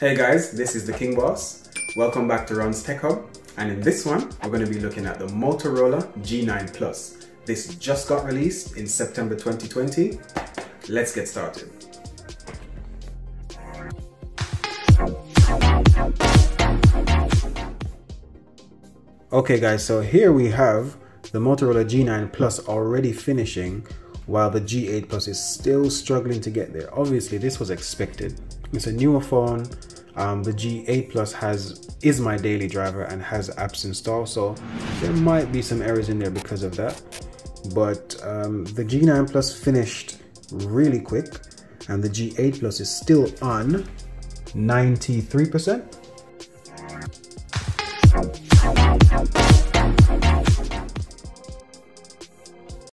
Hey guys, this is the King Boss. Welcome back to Ron's Tech Hub, and in this one we're going to be looking at the Motorola G9 Plus. This just got released in September 2020. Let's get started. Okay guys, so here we have the Motorola G9 Plus already finishing while the G8 Plus is still struggling to get there. Obviously this was expected. It's a newer phone. The G8 Plus is my daily driver and has apps installed, so there might be some errors in there because of that. But the G9 Plus finished really quick, and the G8 Plus is still on 93%.